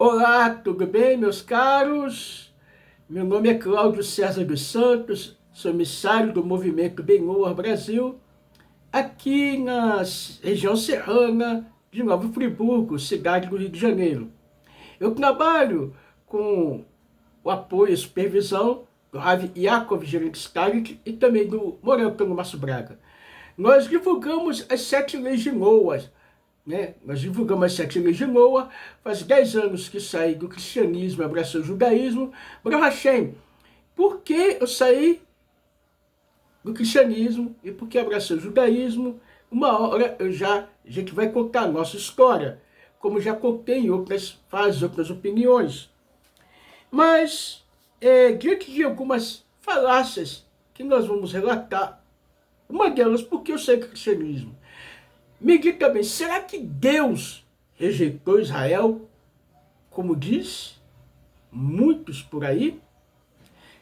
Olá, tudo bem, meus caros? Meu nome é Cláudio César dos Santos, sou emissário do Movimento Benhor Brasil, aqui na região serrana de Nova Friburgo, cidade do Rio de Janeiro. Eu trabalho com o apoio e supervisão do Rav Yaakov Gerentskagit e também do Morel Cano Márcio Braga. Nós divulgamos as 7 leis de Noas, né? Nós divulgamos as 7 leis de Noa. Faz 10 anos que saí do cristianismo e abracei o judaísmo. Baruch Hashem, por que eu saí do cristianismo e por que abracei o judaísmo? Uma hora a gente vai contar a nossa história, como já contei em outras fases, outras opiniões. Mas, diante de algumas falácias que nós vamos relatar, uma delas, porque eu saí do cristianismo. Me diga também, será que Deus rejeitou Israel, como diz muitos por aí?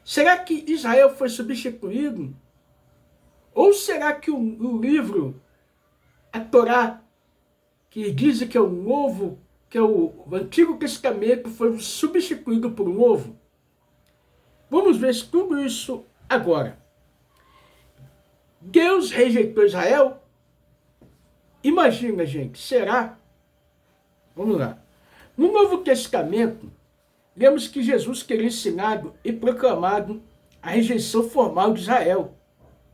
Será que Israel foi substituído? Ou será que o livro, a Torá, que diz que é o novo, que é o Antigo Testamento, foi substituído por um novo? Vamos ver tudo isso agora. Deus rejeitou Israel? Imagina, gente, será? Vamos lá. No Novo Testamento, vemos que Jesus teria ensinado e proclamado a rejeição formal de Israel,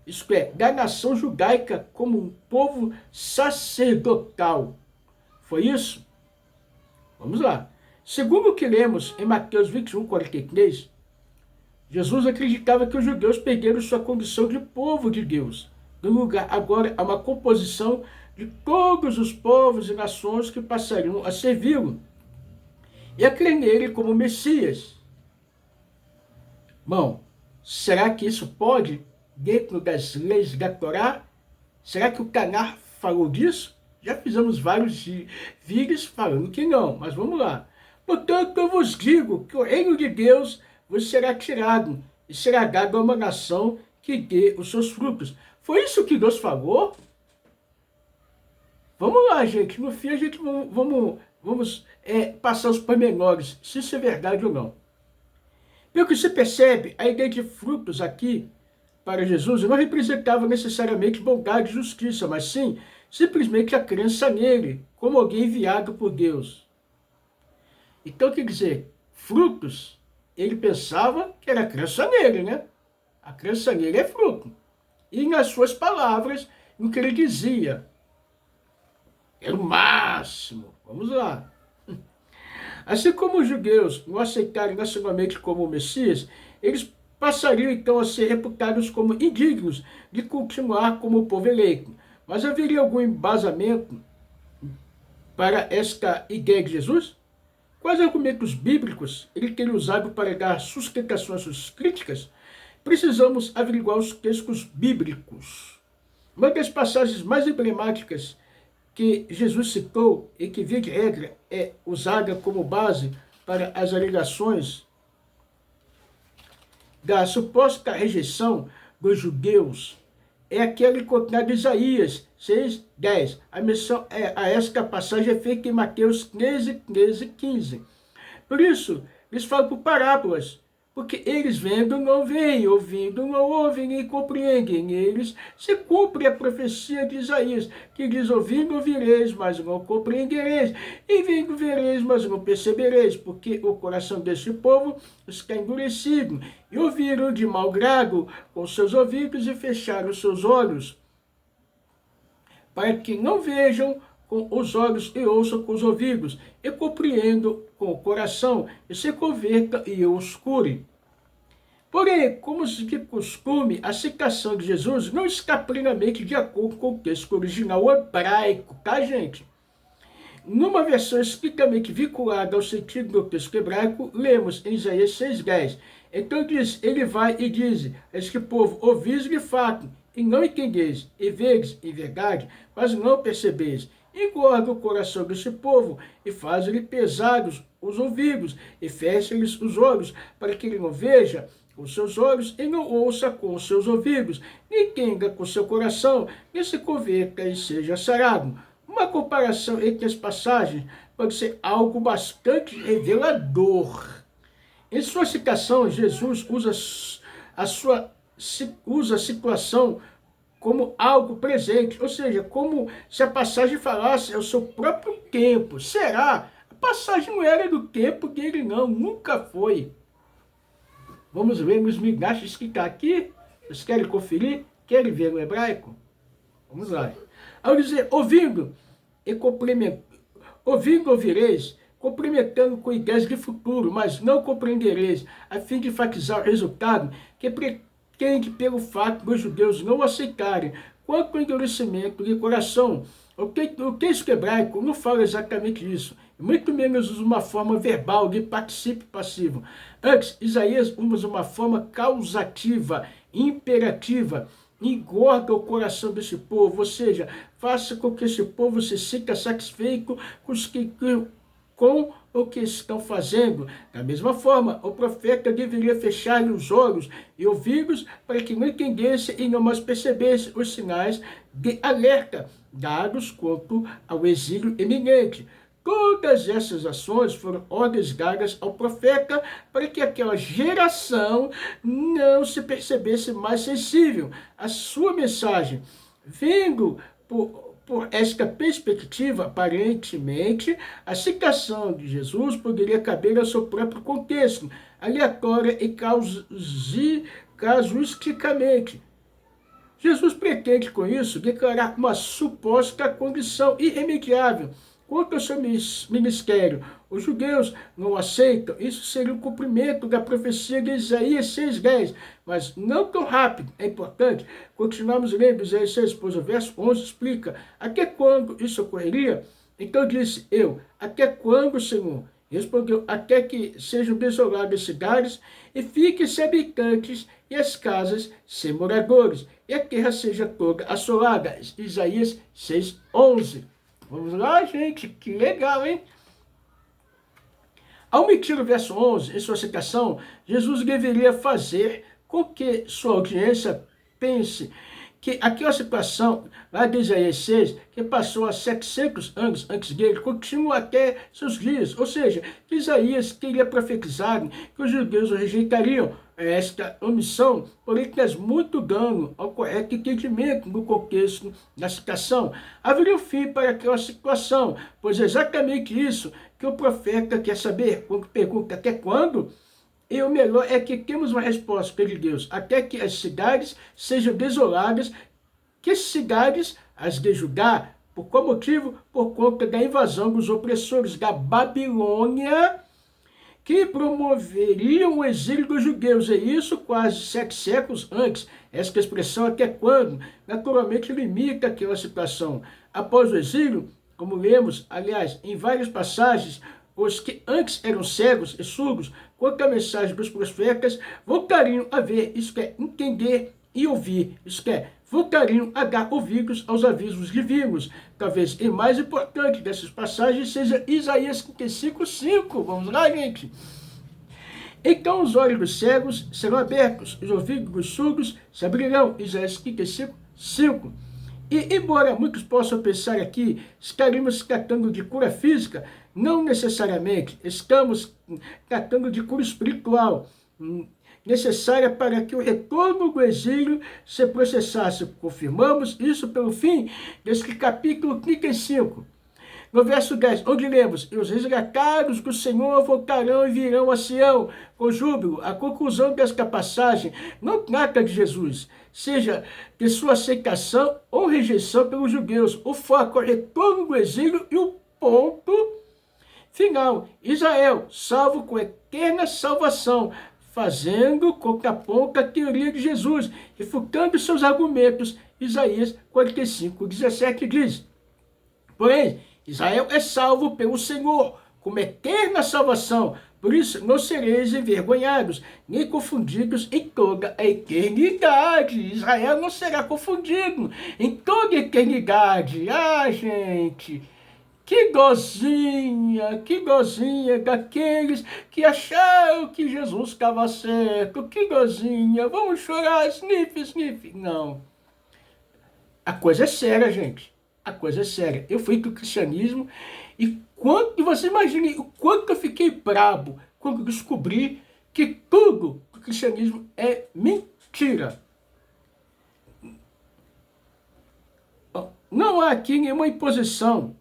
isto é, da nação judaica como um povo sacerdotal. Foi isso? Vamos lá. Segundo o que lemos em Mateus 21, 43, Jesus acreditava que os judeus perderam sua condição de povo de Deus. No lugar, agora há uma composição de todos os povos e nações que passariam a servi-lo e a crer nele como Messias. Bom, será que isso pode, dentro das leis da Torá? Será que o Tanar falou disso? Já fizemos vários vídeos falando que não, mas vamos lá. Portanto, eu vos digo que o reino de Deus vos será tirado e será dado a uma nação que dê os seus frutos. Foi isso que Deus falou? Vamos lá, gente. No fim, a gente vamos passar os pormenores, se isso é verdade ou não. Pelo que se percebe, a ideia de frutos aqui, para Jesus, não representava necessariamente bondade e justiça, mas sim, simplesmente a crença nele, como alguém enviado por Deus. Então, quer dizer, frutos, ele pensava que era a crença nele, né? A crença nele é fruto. E nas suas palavras, no que ele dizia, é o máximo. Vamos lá. Assim como os judeus não aceitarem nacionalmente como o Messias, eles passariam então a ser reputados como indignos de continuar como o povo eleito. Mas haveria algum embasamento para esta ideia de Jesus? Quais argumentos bíblicos ele teria usado para dar sustentação às suas críticas? Precisamos averiguar os textos bíblicos. Uma das passagens mais emblemáticas que Jesus citou e que, via de regra, é usada como base para as alegações da suposta rejeição dos judeus, é aquela encontrada em Isaías 6:10. A menção a esta passagem é feita em Mateus 13:15. Por isso, eles falam por parábolas, porque eles vendo não veem, ouvindo não ouvem nem compreendem. Eles se cumpre a profecia de Isaías, que diz: ouvindo ouvireis, mas não compreendereis, e vendo vereis, mas não percebereis, porque o coração deste povo está endurecido, e ouviram de mau grado com seus ouvidos e fecharam seus olhos, para que não vejam com os olhos e ouçam com os ouvidos, e compreendam com o coração, e se converta e eu os cure. Porém, como de costume, a citação de Jesus não está plenamente de acordo com o texto original hebraico, tá, gente? Numa versão estritamente vinculada ao sentido do texto hebraico, lemos em Isaías 6:10. Então diz, ele vai e diz: este povo ouvis de fato, e não entendeis, e vedes em verdade, mas não percebeis. Engorda o coração deste povo, e faz-lhe pesados os ouvidos, e fecha-lhes os olhos, para que ele não veja com os seus olhos, e não ouça com os seus ouvidos, nem entenda com o seu coração, nem se converta e seja sarado. Uma comparação entre as passagens pode ser algo bastante revelador. Em sua citação, Jesus usa a situação como algo presente, ou seja, como se a passagem falasse ao seu próprio tempo. Será? A passagem não era do tempo dele, não, nunca foi. Vamos ver nos midrashos que está aqui. Vocês querem conferir? Querem ver no hebraico? Vamos lá. Ao dizer, ouvindo, ouvireis, cumprimentando com ideias de futuro, mas não compreendereis, a fim de enfatizar o resultado que pretende pelo fato dos judeus não aceitarem, quanto ao endurecimento de coração. O texto hebraico não fala exatamente isso, muito menos usa uma forma verbal de particípio passivo. Antes, Isaías usa uma forma causativa, imperativa, engorda o coração desse povo, ou seja, faça com que esse povo se sinta satisfeito com o que estão fazendo. Da mesma forma, o profeta deveria fechar os olhos e ouvidos para que não entendesse e não mais percebesse os sinais de alerta dados quanto ao exílio iminente. Todas essas ações foram ordens dadas ao profeta para que aquela geração não se percebesse mais sensível à sua mensagem. Vendo por esta perspectiva, aparentemente, a citação de Jesus poderia caber ao seu próprio contexto, aleatória e casuisticamente. Jesus pretende, com isso, declarar uma suposta condição irremediável quanto ao seu ministério. Os judeus não aceitam, isso seria o cumprimento da profecia de Isaías 6,10, mas não tão rápido. É importante continuarmos lendo Isaías 6, pois o verso 11 explica até quando isso ocorreria. Então disse eu, até quando, Senhor? Respondeu, até que sejam desoladas as cidades e fiquem sem habitantes e as casas sem moradores, e a terra seja toda assolada. Isaías 6,11. Vamos lá, gente, que legal, hein? Ao omitir o verso 11 em sua citação, Jesus deveria fazer com que sua audiência pense que aquela situação lá de Isaías 6, que passou há 700 anos antes dele, continua até seus dias. Ou seja, que Isaías teria profetizado que os judeus o rejeitariam. Esta omissão, porém, traz muito dano ao correto entendimento no contexto da citação. Haveria um fim para aquela situação, pois é exatamente isso que o profeta quer saber, quando pergunta até quando. E o melhor é que temos uma resposta de Deus, até que as cidades sejam desoladas, que cidades, as de Judá, por qual motivo? Por conta da invasão dos opressores da Babilônia, que promoveriam o exílio dos judeus, e isso quase 7 séculos antes. Esta expressão até quando, naturalmente, limita aquela situação. Após o exílio, como lemos, aliás, em várias passagens, os que antes eram cegos e surdos quanto à mensagem dos profetas voltariam a ver, isto é, entender e ouvir, isto é, voltariam a dar ouvidos aos avisos divinos. Talvez o mais importante dessas passagens seja Isaías 55:5. Vamos lá, gente? Então os olhos dos cegos serão abertos, os ouvidos dos surdos se abrirão. Isaías 55:5. E, embora muitos possam pensar aqui, estaremos tratando de cura física, não necessariamente. Estamos tratando de cura espiritual, necessária para que o retorno do exílio se processasse. Confirmamos isso pelo fim deste capítulo 35. No verso 10, onde lemos, e os resgatados do Senhor voltarão e virão a Sião com júbilo. A conclusão desta passagem não trata de Jesus, seja de sua aceitação ou rejeição pelos judeus. O foco é o retorno do exílio e o ponto final. Israel, salvo com eterna salvação, fazendo contraponto à teoria de Jesus, refutando seus argumentos. Isaías 45:17 diz, porém, Israel é salvo pelo Senhor, como eterna salvação. Por isso, não sereis envergonhados, nem confundidos em toda a eternidade. Israel não será confundido em toda a eternidade. Ah, gente, que gozinha daqueles que acharam que Jesus estava certo. Que gozinha, vamos chorar, sniff, sniff. Não. A coisa é séria, gente. A coisa é séria. Eu fui para o cristianismo e E você imagine o quanto eu fiquei brabo quando descobri que tudo do cristianismo é mentira. Não há aqui nenhuma imposição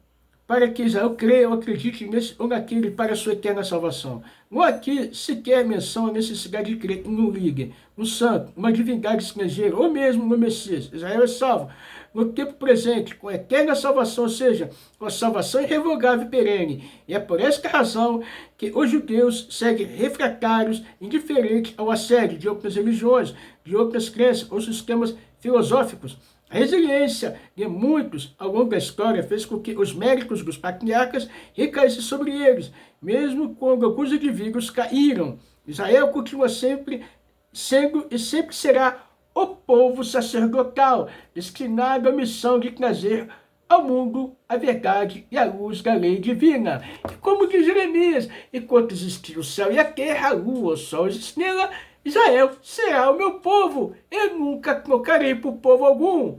para que Israel creia ou acredite nesse ou naquele para a sua eterna salvação. Não há aqui sequer menção à necessidade de crer no líder, no santo, uma divindade estrangeira, ou mesmo no Messias. Israel é salvo no tempo presente, com a eterna salvação, ou seja, com a salvação irrevogável e perene. E é por esta razão que os judeus seguem refratários, indiferentes ao assédio de outras religiões, de outras crenças ou sistemas filosóficos. A resiliência de muitos ao longo da história fez com que os méritos dos patriarcas recaíssem sobre eles, mesmo quando alguns indivíduos caíram. Israel continua sempre sendo e sempre será o povo sacerdotal, destinado à missão de trazer ao mundo a verdade e a luz da lei divina. E como diz Jeremias, enquanto existir o céu e a terra, a lua, o sol e a estrela, Israel será o meu povo. Eu nunca trocarei por povo algum.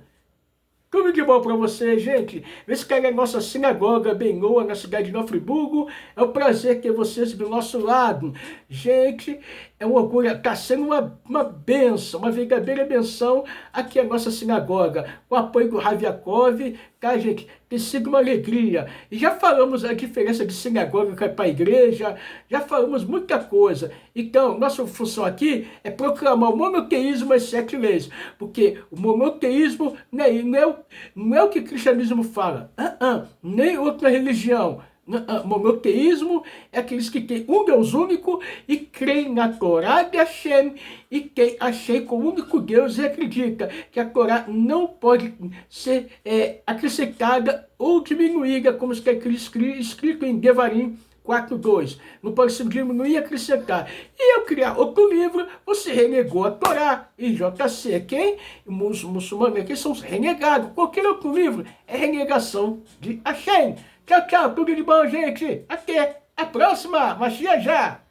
Tudo de bom para você, gente. Esse cara é a nossa sinagoga Benoa, na cidade de Nova Friburgo. É um prazer ter vocês do nosso lado. Gente, é um orgulho. Está sendo uma benção, uma verdadeira benção aqui a nossa sinagoga. O apoio do Rav Yaakov, tá, gente? Tem sido uma alegria. E já falamos a diferença de sinagoga para a igreja, já falamos muita coisa. Então, nossa função aqui é proclamar o monoteísmo às 7 leis. Porque o monoteísmo não é o que o cristianismo fala. Nem outra religião. Monoteísmo é aqueles que têm um Deus único e creem na Torá de Hashem e tem Hashem como único Deus e acredita que a Torá não pode ser acrescentada ou diminuída, como está escrito em Devarim 4.2. Não pode se diminuir e acrescentar. E ao criar outro livro, você renegou a Torá. E JC, quem? Os muçulmanos aqui são renegados. Qualquer outro livro é renegação de Hashem. Tchau, tchau. Tudo de bom, gente. Até a próxima. Mashiach já.